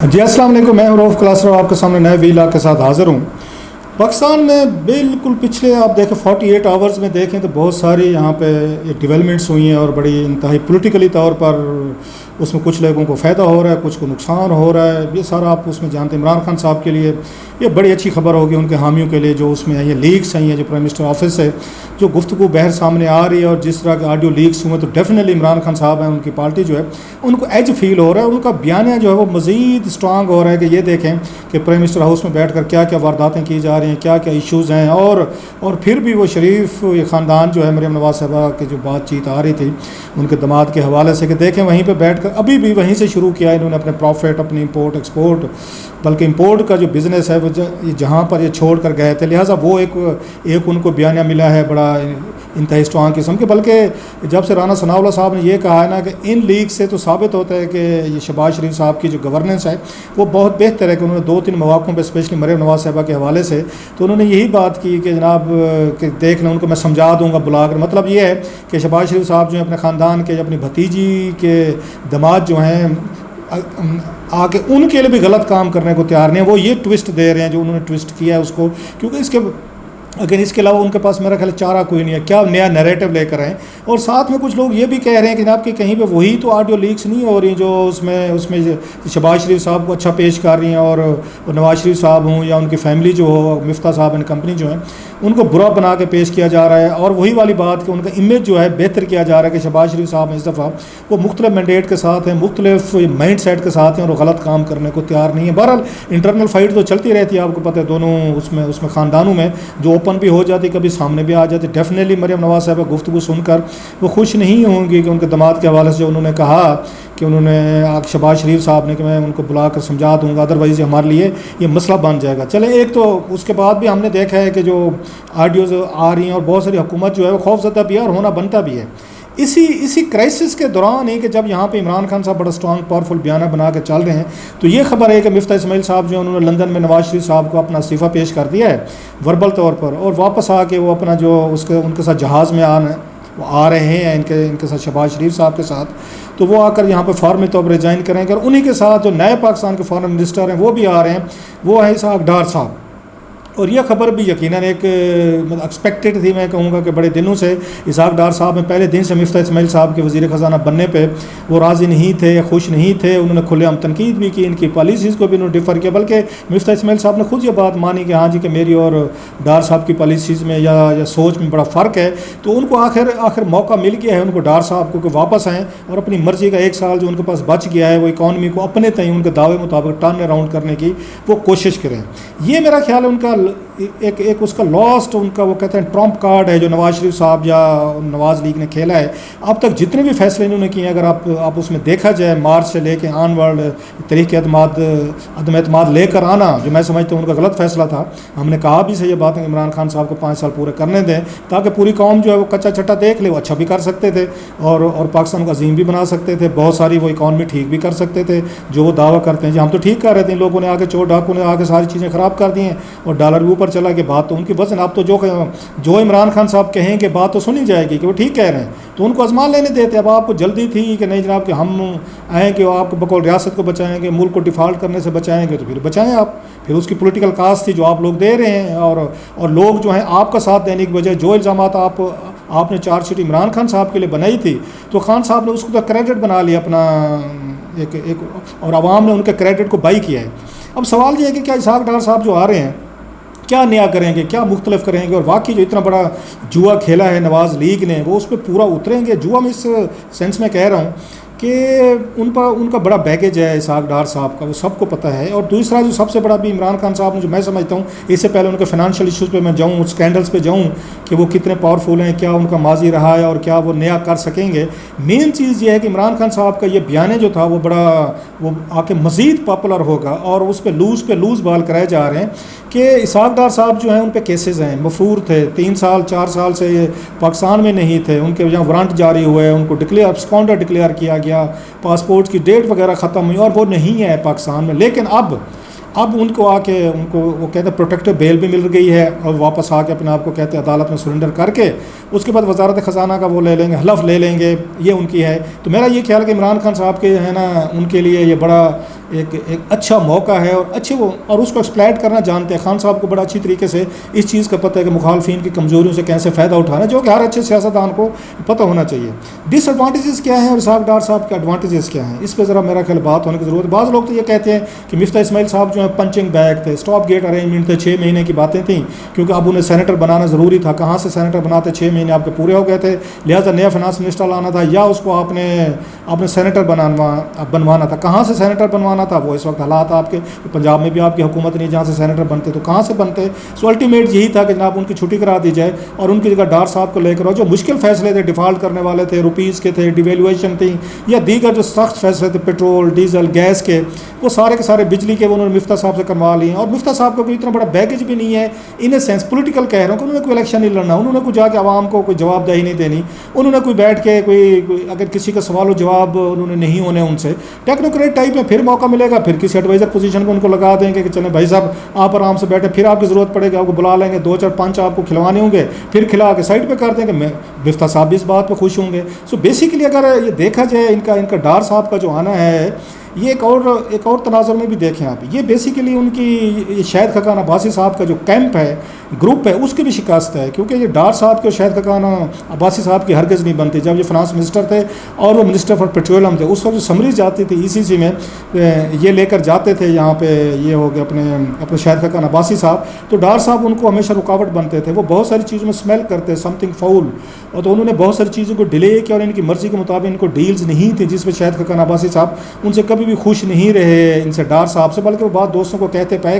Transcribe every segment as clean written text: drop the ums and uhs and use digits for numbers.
جی السلام علیکم، میں رؤف کلاسرو آپ کے سامنے نئے ویلاگ کے ساتھ حاضر ہوں۔ پاکستان میں بالکل پچھلے آپ دیکھیں 48 آورز میں دیکھیں تو بہت ساری یہاں پہ ڈیولپمنٹس ہوئی ہیں اور بڑی انتہائی پولیٹیکلی طور پر اس میں کچھ لوگوں کو فائدہ ہو رہا ہے، کچھ کو نقصان ہو رہا ہے۔ یہ سارا آپ اس میں جانتے ہیں۔ عمران خان صاحب کے لیے یہ بڑی اچھی خبر ہوگی، ان کے حامیوں کے لیے جو اس میں یہ لیکس ہیں، یہ جو پرائم منسٹر آفس سے جو گفتگو بہر سامنے آ رہی ہے اور جس طرح کے آڈیو لیکس ہوئے، تو ڈیفینیٹلی عمران خان صاحب ہیں، ان کی پارٹی جو ہے ان کو ایج فیل ہو رہا ہے، ان کا بیانیہ جو ہے وہ مزید اسٹرانگ ہو رہا ہے کہ یہ دیکھیں کہ پرائم منسٹر ہاؤس میں بیٹھ کر کیا کیا وارداتیں کی جا رہی ہیں، کیا کیا ایشوز ہیں، اور پھر بھی وہ شریف یہ خاندان جو ہے مریم نواز صاحبہ کی جو بات چیت آ رہی تھی ان کے داماد کے حوالے سے کہ دیکھیں وہیں پہ بیٹھ کر ابھی بھی وہیں سے شروع کیا انہوں نے اپنے پروفٹ، اپنی امپورٹ ایکسپورٹ، بلکہ امپورٹ کا جو بزنس ہے وہ جہاں پر یہ چھوڑ کر گئے تھے، لہٰذا وہ ایک ان کو بیانیہ ملا ہے بڑا انتہائی اسٹرانگ قسم کے۔ بلکہ جب سے رانا ثناء اللہ صاحب نے یہ کہا ہے نا کہ ان لیگ سے تو ثابت ہوتا ہے کہ یہ شہباز شریف صاحب کی جو گورننس ہے وہ بہت بہتر ہے، کہ انہوں نے 2-3 مواقعوں پہ اسپیشلی مریم نواز صاحبہ کے حوالے سے تو انہوں نے یہی بات کی کہ جناب کہ دیکھ لیں ان کو میں سمجھا دوں گا بلا کر۔ مطلب یہ ہے کہ شہباز شریف صاحب جو ہیں اپنے خاندان کے، اپنی بھتیجی کے داماد جو ہیں آگے ان کے لیے بھی غلط کام کرنے کو تیار نہیں ہے، وہ یہ ٹوسٹ دے رہے ہیں جو انہوں نے ٹوسٹ کیا ہے اس کو، کیونکہ اس کے علاوہ ان کے پاس میرا خیال چارہ کوئی نہیں ہے، کیا نیا نیریٹو لے کر آئیں۔ اور ساتھ میں کچھ لوگ یہ بھی کہہ رہے ہیں کہ جناب کہ کہیں پہ وہی تو آڈیو لیکس نہیں ہو رہی جو اس میں شہباز شریف صاحب کو اچھا پیش کر رہی ہیں، اور نواز شریف صاحب ہوں یا ان کی فیملی جو ہو، مفتاح صاحب ان کمپنی جو ہیں ان کو برا بنا کے پیش کیا جا رہا ہے، اور وہی والی بات کہ ان کا امیج جو ہے بہتر کیا جا رہا ہے کہ شہباز شریف صاحب اس دفعہ وہ مختلف مینڈیٹ کے ساتھ ہیں، مختلف مائنڈ سیٹ کے ساتھ ہیں اور وہ غلط کام کرنے کو تیار نہیں ہے۔ بہرحال انٹرنل فائٹ تو چلتی رہتی ہے، آپ کو پتہ ہے دونوں اس میں خاندانوں میں جو اوپن بھی ہو جاتی، کبھی سامنے بھی آ جاتی۔ ڈیفینیٹلی مریم نواز صاحب گفتگو سن کر وہ خوش نہیں ہوں گی کہ ان کے داماد کے حوالے سے جو انہوں نے کہا کہ انہوں نے شہباز شریف صاحب نے کہ میں ان کو بلا کر سمجھا دوں گا، ادروائز ہمارے لیے یہ مسئلہ بن جائے گا۔ چلیں ایک تو اس کے بعد بھی ہم نے دیکھا ہے کہ جو آڈیوز آ رہی ہیں اور بہت ساری حکومت جو ہے وہ خوف زدہ بھی ہے اور ہونا بنتا بھی ہے۔ اسی کرائسس کے دوران ہی کہ جب یہاں پہ عمران خان صاحب بڑا اسٹرانگ پاورفل بیانہ بنا کے چل رہے ہیں، تو یہ خبر ہے کہ مفتاح اسماعیل صاحب جو انہوں نے لندن میں نواز شریف صاحب کو اپنا استعفیٰ پیش کر دیا ہے وربل طور پر، اور واپس آ کے وہ اپنا جو ان کے ساتھ جہاز میں آ رہے ہیں ان کے ساتھ شہباز شریف صاحب کے ساتھ، تو وہ آ کر یہاں پہ فارمی طور پر ریزائن کریں گے، اور انہی کے ساتھ جو نئے پاکستان کے فارن منسٹر ہیں وہ بھی آ رہے ہیں، وہ ہیں اسحاق ڈار صاحب۔ اور یہ خبر بھی یقیناً ایک ایکسپیکٹڈ تھی، میں کہوں گا کہ بڑے دنوں سے اسحاق ڈار صاحب میں پہلے دن سے مفتاح اسماعیل صاحب کے وزیر خزانہ بننے پہ وہ راضی نہیں تھے، خوش نہیں تھے، انہوں نے کھلے عام تنقید بھی کی، ان کی پالیسیز کو بھی انہوں نے ڈفر کیا، بلکہ مفتاح اسماعیل صاحب نے خود یہ بات مانی کہ ہاں جی کہ میری اور ڈار صاحب کی پالیسیز میں یا سوچ میں بڑا فرق ہے، تو ان کو آخر موقع مل گیا ہے ان کو ڈار صاحب کو کہ واپس آئیں اور اپنی مرضی کا 1 سال جو ان کے پاس بچ گیا ہے وہ اکانومی کو اپنے تئیں ان کے دعوے مطابق ٹرن اراؤنڈ کرنے کی وہ کوشش کریں۔ یہ میرا خیال ہے ان کا ایک اس کا لاسٹ ان کا وہ کہتے ہیں ٹرمپ کارڈ ہے جو نواز شریف صاحب یا نواز لیگ نے کھیلا ہے۔ اب تک جتنے بھی فیصلے انہوں نے کیے ہیں، اگر آپ اس میں دیکھا جائے مارچ سے لے کے آن ورڈ تحریک عدم اعتماد لے کر آنا، جو میں سمجھتا ہوں ان کا غلط فیصلہ تھا۔ ہم نے کہا بھی صحیح بات ہے کہ عمران خان صاحب کو 5 سال پورے کرنے دیں تاکہ پوری قوم جو ہے وہ کچا چٹا دیکھ لے، وہ اچھا بھی کر سکتے تھے اور پاکستان کو عظیم بھی بنا سکتے تھے، بہت ساری وہ اکانومی ٹھیک بھی کر سکتے تھے جو وہ دعویٰ کرتے ہیں۔ جی ہم تو ٹھیک کر رہے تھے، لوگوں نے آ کے چور ڈاکوں نے آ کے ساری چیزیں خراب کر دی ہیں اور ڈالر بھی اوپر چلا گیا، بات تو ان کی وزن۔ اب تو جو عمران خان صاحب کہیں کہ بات تو سنی جائے گی کہ وہ ٹھیک کہہ رہے ہیں، تو ان کو آزمان لینے دیتے۔ اب آپ کو جلدی تھی کہ نہیں جناب کہ ہم آئیں کہ آپ کو بقول ریاست کو بچائیں گے، ملک کو ڈیفالٹ کرنے سے بچائیں گے، تو پھر بچائیں آپ، پھر اس کی پولیٹیکل کاسٹ تھی جو آپ لوگ دے رہے ہیں، اور لوگ جو ہیں آپ کا ساتھ دینے کی بجائے جو الزامات آپ نے چارج شیٹ عمران خان صاحب کے لیے بنائی تھی، تو خان صاحب نے اس کو تو کریڈٹ بنا لیا اپنا ایک اور عوام نے ان کے کریڈٹ کو بائی کیا ہے۔ اب سوال یہ ہے کہ کیا اسحاق ڈار صاحب جو آ رہے ہیں کیا نیا کریں گے، کیا مختلف کریں گے، اور واقعی جو اتنا بڑا جوا کھیلا ہے نواز لیگ نے وہ اس پہ پورا اتریں گے؟ جوا میں اس سینس میں کہہ رہا ہوں کہ ان کا بڑا بیگیج ہے اسحاق ڈار صاحب کا، وہ سب کو پتہ ہے۔ اور دوسرا جو سب سے بڑا بھی عمران خان صاحب نے جو میں سمجھتا ہوں، اس سے پہلے ان کے فائنینشیل ایشوز پہ میں جاؤں، اسکینڈلز پہ جاؤں کہ وہ کتنے پاورفل ہیں، کیا ان کا ماضی رہا ہے اور کیا وہ نیا کر سکیں گے، مین چیز یہ ہے کہ عمران خان صاحب کا یہ بیانیہ جو تھا وہ آ کے مزید پاپولر ہوگا، اور اس پہ لوز بال کرائے جا رہے ہیں کہ اسحاق ڈار صاحب جو ہیں ان پہ کیسز ہیں، مفرور تھے، 3 سال 4 سال سے یہ پاکستان میں نہیں تھے، ان کے جہاں وارنٹ جاری ہوئے، ان کو ابسکانڈر ڈکلیئر کیا گیا، پاسپورٹ کی ڈیٹ وغیرہ ختم ہوئی اور وہ نہیں ہے پاکستان میں، لیکن اب ان کو آ کے ان کو وہ کہتے ہیں پروٹیکٹیو بیل بھی مل گئی ہے، اور واپس آ کے اپنے آپ کو کہتے ہیں عدالت میں سرنڈر کر کے اس کے بعد وزارت خزانہ کا وہ لے لیں گے، حلف لے لیں گے، یہ ان کی ہے۔ تو میرا یہ خیال ہے کہ عمران خان صاحب کے ہے نا ان کے لیے یہ بڑا ایک اچھا موقع ہے اور اچھے وہ اور اس کو ایکسپلائٹ کرنا جانتے ہیں. خان صاحب کو بڑا اچھی طریقے سے اس چیز کا پتہ ہے کہ مخالفین کی کمزوریوں سے کیسے فائدہ اٹھانا, جو کہ ہر اچھے سیاستدان کو پتہ ہونا چاہیے. ڈس ایڈوانٹیجز کیا ہیں اور اسحاق ڈار صاحب کے ایڈوانٹیجز کیا ہیں, اس پہ ذرا میرا خیال بات ہونے کی ضرورت ہے. بعض لوگ تو یہ کہتے ہیں کہ مفتاح اسماعیل صاحب جو ہیں پنچنگ بیگ تھے, اسٹاپ گیٹ ارینجمنٹ تھے, 6 مہینے کی باتیں تھیں کیونکہ اب انہیں سینیٹر بنانا ضروری تھا. کہاں سے سینیٹر بناتے, 6 مہینے آپ کے پورے ہو گئے تھے, لہٰذا نیا فائنانس منسٹر لانا تھا یا اس کو آپ نے سینیٹر بنوانا تھا. کہاں سے سینیٹر بنوانا تھا, وہ اس وقت حالات آپ کے پنجاب میں بھی آپ کی حکومت نہیں جہاں سے سینیٹر بنتے, تو کہاں سے بنتے. سو الٹیمیٹ یہی تھا کہ جناب ان کی چھٹی کرا دی جائے اور ان کی جگہ ڈار صاحب کو لے کر, اور جو مشکل فیصلے تھے, ڈیفالٹ کرنے والے تھے, روپیز کے تھے, ڈیویلویشن تھی یا دیگر جو سخت فیصلے تھے پیٹرول ڈیزل گیس کے, وہ سارے کے سارے بجلی کے وہ انہوں نے مفتاح صاحب سے کروا لیے. اور مفتاح صاحب کو کوئی اتنا بڑا بیگیج بھی نہیں ہے ان اے سینس, پولیٹیکل کہہ رہا ہوں کہ انہوں نے کوئی الیکشن نہیں لڑنا, انہوں نے کوئی جا کے عوام کو کوئی جواب دہی نہیں دینی, انہوں نے کوئی بیٹھ کے کوئی اگر کسی کا سوال و جواب انہوں نے نہیں ہونے ان سے, ٹیکنوکریٹ ٹائپ میں پھر موقع ملے گا, پھر کسی ایڈوائزر پوزیشن کو ان کو لگا دیں گے کہ چلیں بھائی صاحب آپ آرام سے بیٹھے, پھر آپ کی ضرورت پڑے گی آپ کو بلا لیں گے, 2-4-5 آپ کو کھلوانے ہوں گے, پھر کھلا کے سائڈ پہ کر دیں گے. مفتاح صاحب بھی اس بات پہ خوش ہوں گے. سو بیسیکلی اگر یہ دیکھا جائے ان کا ڈار صاحب کا جو آنا ہے, یہ ایک اور تناظر میں بھی دیکھیں آپ, یہ بیسیکلی ان کی شاہد خاقان عباسی صاحب کا جو کیمپ ہے, گروپ ہے, اس کی بھی شکست ہے. کیونکہ یہ ڈار صاحب کے اور شاہد خاقان عباسی صاحب کی ہرگز نہیں بنتی. جب یہ فائنانس منسٹر تھے اور وہ منسٹر فار پیٹرولیم تھے, اس وقت جو سمریز جاتی تھی ECC میں, یہ لے کر جاتے تھے یہاں پہ, یہ ہو گئے اپنے شاہد خاقان عباسی صاحب, تو ڈار صاحب ان کو ہمیشہ رکاوٹ بنتے تھے. وہ بہت ساری چیزوں میں اسمیل کرتے, سم تھنگ فاؤل, اور تو انہوں نے بہت ساری چیزوں کو ڈیلے کیا اور ان کی مرضی کے مطابق ان کو ڈیلز نہیں تھیں, جس پہ شاہد خاقان عباسی صاحب ان سے کبھی بھی خوش نہیں رہے, ان سے ڈار صاحب سے. بلکہ وہ بات دوستوں کو کہتے تھے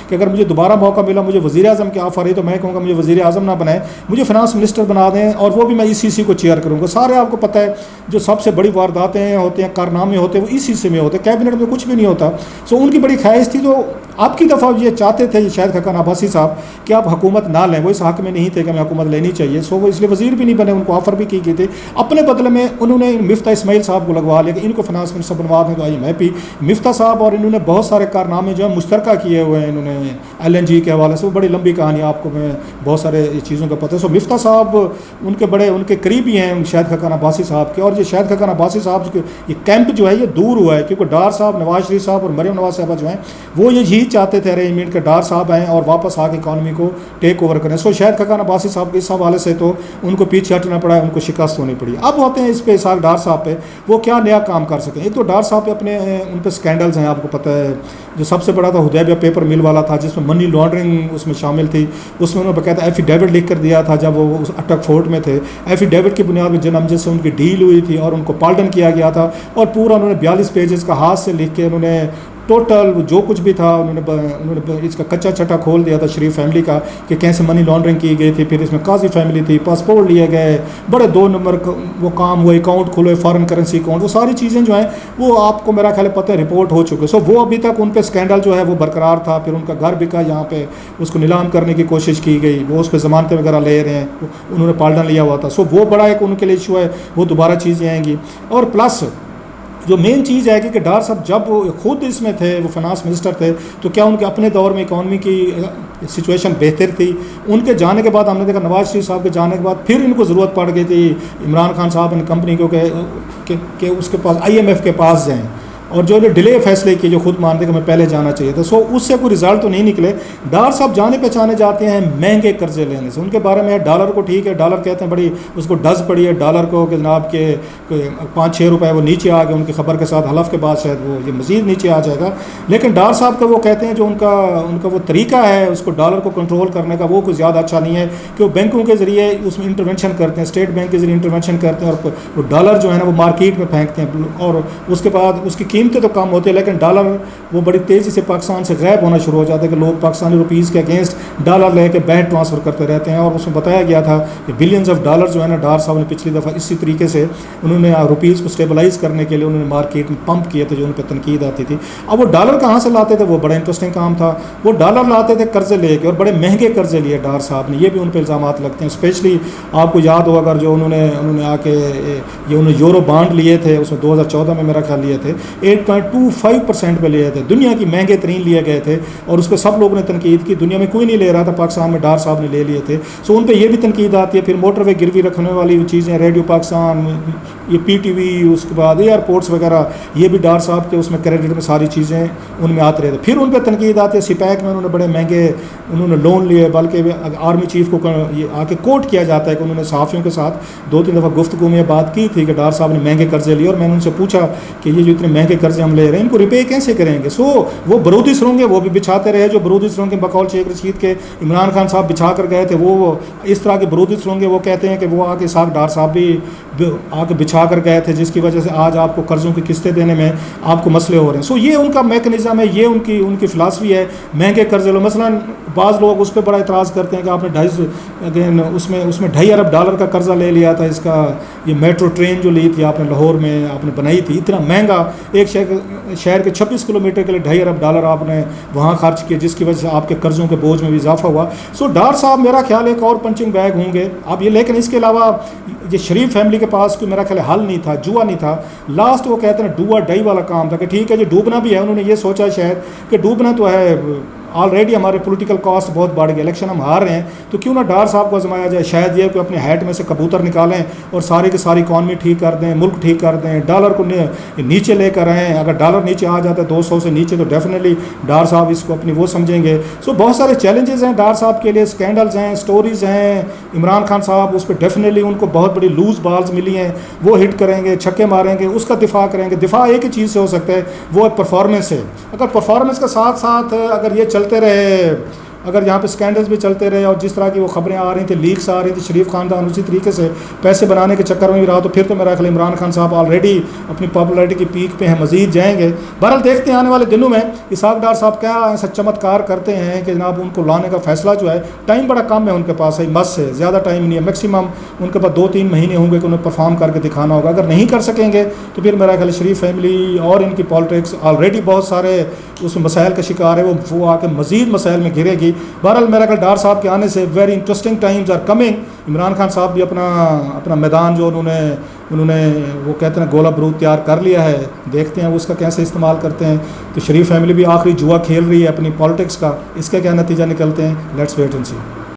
کہ اگر مجھے دوبارہ موقع ملا, مجھے وزیر اعظم کی آفر ہے, تو میں کہوں گا مجھے وزیر اعظم نہ بنائیں, مجھے فائنانس منسٹر بنا دیں, اور وہ بھی میں ECC کو چیئر کروں گا. سارے آپ کو پتہ ہے جو سب سے بڑی وارداتیں ہوتے ہیں, کارنامے ہوتے ہیں, وہ ECC میں ہوتے ہیں, کیبنٹ میں کچھ بھی نہیں ہوتا. سو ان کی بڑی خواہش تھی. تو آپ کی دفعہ یہ چاہتے تھے شاہد خاقان عباسی صاحب کہ آپ حکومت نہ لیں, وہ اس حق میں نہیں تھے کہ ہمیں حکومت لینی چاہیے. سو وہ اس لیے وزیر بھی نہیں بنے, ان کو آفر بھی کی گئی تھی. اپنے بدلے میں انہوں نے مفتاح اسماعیل صاحب کو لگوا لیا کہ ان کو فائنانس منسٹر بنوا دیں. تو آئی میں بھی مفتاح صاحب اور انہوں نے بہت سارے کارنامے جو ہیں مشترکہ کیے ہوئے ہیں, انہوں نے LNG کے حوالے سے, وہ بڑی لمبی کہانی, آپ کو میں بہت سارے چیزوں کا پتہ ہے. سو مفتاح صاحب ان کے قریبی ہیں شاہد خاقان عباسی صاحب کے. اور یہ شاہد خاقان عباسی صاحب یہ کیمپ جو ہے یہ دور ہوا ہے, کیونکہ ڈار صاحب, نواز شریف صاحب اور مریم نواز صاحبہ جو ہیں وہ یہی چاہتے تھے ارینجمنٹ کہ ڈار صاحب آئیں اور واپس آ کے اکانومی کو ٹیک اوور کریں. سو شاہد خاقان عباسی صاحب کے اس حوالے سے تو ان کو پیچھے ہٹنا پڑا ہے, ان کو شکست ہونی پڑی. اب ہوتے ہیں اس پہ اسحاق ڈار صاحب پہ, وہ کیا نیا کام کر سکیں. ایک تو ڈار صاحب پہ اپنے ان پہ اسکینڈلز ہیں, آپ کو پتہ ہے. جو سب سے بڑا تھا حدیبیہ پیپر مل والا تھا, جس میں منی لانڈرنگ اس میں شامل تھی. اس میں انہوں نے باقاعدہ ایفیڈیوٹ لکھ کر دیا تھا جب وہ اٹک فورٹ میں تھے. ایفیڈیوٹ کی بنیاد پہ جن امجد سے ان کی ڈیل ہوئی تھی اور ان کو پارڈن کیا گیا تھا, اور پورا انہوں نے 42 پیجز کا ہاتھ سے لکھ کے انہوں نے ٹوٹل جو کچھ بھی تھا انہوں نے اس کا کچا چھٹا کھول دیا تھا شریف فیملی کا, کہ کیسے منی لانڈرنگ کی گئی تھی. پھر اس میں قاضی فیملی تھی, پاسپورٹ لیے گئے, بڑے 2 نمبر وہ کام ہوئے, اکاؤنٹ کھلے, فارن کرنسی اکاؤنٹ, وہ ساری چیزیں جو ہیں وہ آپ کو میرا خیال پتہ ہے رپورٹ ہو چکے. سو وہ ابھی تک ان پہ اسکینڈل جو ہے وہ برقرار تھا. پھر ان کا گھر بکا, یہاں پہ اس کو نیلام کرنے کی کوشش کی گئی, وہ اس پہ ضمانتیں وغیرہ لے رہے ہیں, انہوں نے پالڈن لیا ہوا تھا. سو وہ بڑا ایک ان کے لیے ایشو ہے, وہ دوبارہ چیزیں آئیں گی. اور پلس جو مین چیز ہے کہ ڈار صاحب جب خود اس میں تھے, وہ فائنانس منسٹر تھے, تو کیا ان کے اپنے دور میں اکانومی کی سچویشن بہتر تھی. ان کے جانے کے بعد ہم نے دیکھا نواز شریف صاحب کے جانے کے بعد پھر ان کو ضرورت پڑ گئی تھی عمران خان صاحب ان کمپنی کو کہ اس کے پاس IMF کے پاس جائیں, اور جو ڈیلے فیصلے کیے, جو خود مانتے کہ میں پہلے جانا چاہیے تھا. سو اس سے کوئی رزلٹ تو نہیں نکلے. ڈار صاحب جانے پہچانے جاتے ہیں مہنگے قرضے لینے سے. ان کے بارے میں ڈالر کو ٹھیک ہے, ڈالر کہتے ہیں بڑی اس کو ڈز پڑی ہے ڈالر کو کہ جناب کے 5-6 روپے وہ نیچے آ گئے, ان کی خبر کے ساتھ حلف کے بعد شاید وہ یہ مزید نیچے آ جائے گا. لیکن ڈار صاحب کا وہ کہتے ہیں جو ان کا وہ طریقہ ہے اس کو ڈالر کو کنٹرول کرنے کا, وہ کچھ زیادہ اچھا نہیں ہے, کہ وہ بینکوں کے ذریعے اس میں انٹرونشن کرتے ہیں, اسٹیٹ بینک کے ذریعے انٹرونشن کرتے ہیں, اور وہ ڈالر جو ہے نا وہ مارکیٹ میں پھینکتے ہیں, اور اس کے بعد اس کی قیمتیں تو کم ہوتی ہیں, لیکن ڈالر وہ بڑی تیزی سے پاکستان سے غائب ہونا شروع ہو جاتا ہے, کہ لوگ پاکستانی روپیز کے اگینسٹ ڈالر لے کے بینک ٹرانسفر کرتے رہتے ہیں. اور اس میں بتایا گیا تھا کہ بلینز آف ڈالر جو ہے نا ڈار صاحب نے پچھلی دفعہ اسی طریقے سے انہوں نے روپیز کو اسٹیبلائز کرنے کے لیے انہوں نے مارکیٹ میں پمپ کیے تھے, جو ان پہ تنقید آتی تھی. اب وہ ڈالر کہاں سے لاتے تھے, وہ بڑا انٹرسٹنگ کام تھا. وہ ڈالر لاتے تھے قرضے لے کے, اور بڑے مہنگے قرضے لیے ڈار صاحب نے. یہ بھی ان پہ الزامات لگتے ہیں. اسپیشلی آپ کو یاد ہوگا جو انہوں نے آ کے یہ انہوں نے یورو بانڈ لیے تھے, اس میں 2014 میں میرا خیال لیے تھے, 8.25% پہ لیے تھے, دنیا کی مہنگے ترین لیے گئے تھے, اور اس پہ سب لوگوں نے تنقید کی, دنیا میں کوئی نہیں لے رہا تھا, پاکستان میں ڈار صاحب نے لے لیے تھے. سو ان پہ یہ بھی تنقید آتی ہے. پھر موٹر وے گروی رکھنے والی چیزیں, ریڈیو پاکستان, یہ پی ٹی وی, اس کے بعد ایئرپورٹس وغیرہ, یہ بھی ڈار صاحب کے اس میں کریڈٹ میں ساری چیزیں ان میں آتے رہتے. پھر ان پہ تنقید آتی ہے, سپیک میں انہوں نے بڑے مہنگے انہوں نے لون لیے, بلکہ آرمی چیف کو یہ آ کے کوٹ کیا جاتا ہے کہ انہوں نے صحافیوں کے ساتھ 2-3 دفعہ گفتگو میں بات کی تھی کہ ڈار صاحب نے مہنگے قرضے لیے, اور میں نے ان سے پوچھا کہ یہ جو اتنے مہنگے قرضے ہم لے رہے ہیں ان کو ریپے کیسے کریں گے. سو وہ برودی سرنگیں وہ بھی بچھاتے رہے, جو برودی سرنگیں بقول شیخ رشید کے عمران خان صاحب بچھا کر گئے تھے, وہ اس طرح کی برودی سرنگیں وہ کہتے ہیں کہ وہ آ کے اسحاق ڈار صاحب بھی آ کے بچھا کر گئے تھے, جس کی وجہ سے آج آپ کو قرضوں کی قسطیں دینے میں آپ کو مسئلے ہو رہے ہیں. سو یہ ان کا میکنزم ہے, یہ ان کی فلاسفی ہے, مہنگے قرضے لو. مثلا بعض لوگ اس پہ بڑا اعتراض کرتے ہیں کہ آپ نے اس میں $2.5 ارب کا قرضہ لے لیا تھا, اس کا یہ میٹرو ٹرین جو لی تھی آپ نے لاہور میں آپ نے بنائی تھی, اتنا مہنگا, ایک شہر کے 26 کلومیٹر کے لیے $2.5 ارب آپ نے وہاں خرچ کیے, جس کی وجہ سے آپ کے قرضوں کے بوجھ میں بھی اضافہ ہوا. سو ڈار صاحب میرا خیال ایک اور پنچنگ بیگ ہوں گے اب یہ, لیکن اس کے علاوہ یہ شریف فیملی کے پاس کوئی میرا خیال حل نہیں تھا, جوا نہیں تھا. لاسٹ وہ کہتے ہیں ڈو اور ڈائی والا کام تھا کہ ٹھیک ہے جی ڈوبنا بھی ہے, انہوں نے یہ سوچا شاید کہ ڈوبنا تو ہے, آلریڈی ہمارے پولیٹیکل کاسٹ بہت بڑھ گئے, الیکشن ہم ہار رہے ہیں, تو کیوں نہ ڈار صاحب کو آزمایا جائے. شاید یہ کہ اپنے ہیٹ میں سے کبوتر نکالیں اور ساری کی ساری اکانومی ٹھیک کر دیں, ملک ٹھیک کر دیں, ڈالر کو نیچے لے کر آئیں. اگر ڈالر نیچے آ جاتا ہے 200 سے نیچے تو ڈیفینیٹلی ڈار صاحب اس کو اپنی وہ سمجھیں گے. سو بہت سارے چیلنجز ہیں ڈار صاحب کے لیے, اسکینڈلز ہیں, سٹوریز ہیں. عمران خان صاحب اس پہ ڈیفینیٹلی ان کو بہت بڑی لوز بالز ملی ہیں, وہ ہٹ کریں گے, چھکے ماریں گے, اس کا دفاع کریں گے. دفاع ایک ہی چیز سے ہو سکتا ہے, وہ پرفارمنس ہے. اگر پرفارمنس کے ساتھ ساتھ اگر یہ چلتے رہے, اگر یہاں پہ اسکینڈلز بھی چلتے رہے, اور جس طرح کی وہ خبریں آ رہی تھیں, لیکس آ رہی تھی, شریف خاندان اسی طریقے سے پیسے بنانے کے چکر میں بھی رہا, تو پھر تو میرا خیال عمران خان صاحب آلریڈی اپنی پاپولیرٹی کی پیک پہ ہیں, مزید جائیں گے. بہرحال دیکھتے ہیں آنے والے دنوں میں اسحاق ڈار صاحب کیا ایسا چمتکار کرتے ہیں کہ جناب ان کو لانے کا فیصلہ جو ہے, ٹائم بڑا کم ہے ان کے پاس, ہے مس ہے, زیادہ ٹائم نہیں ہے, میکسیمم ان کے پاس 2-3 مہینے ہوں گے کہ انہیں پرفارم کر کے دکھانا ہوگا. اگر نہیں کر سکیں گے تو پھر میرا خیال شریف فیملی اور ان کی پالیٹکس آلریڈی بہت سارے اس مسائل کا شکار ہے, وہ آ کے مزید مسائل میں گھرے گی. بہرحال میرا خیال ڈار صاحب کے آنے سے very interesting times are coming. Imran Khan صاحب بھی اپنا میدان جو انہوں نے وہ کہتے ہیں گولہ برود تیار کر لیا ہے, دیکھتے ہیں وہ اس کا کیسے استعمال کرتے ہیں. تو شریف فیملی بھی آخری جوا کھیل رہی ہے اپنی پالیٹکس کا, اس کا کیا نتیجہ نکلتے ہیں, لیٹس ویٹ اینڈ سی.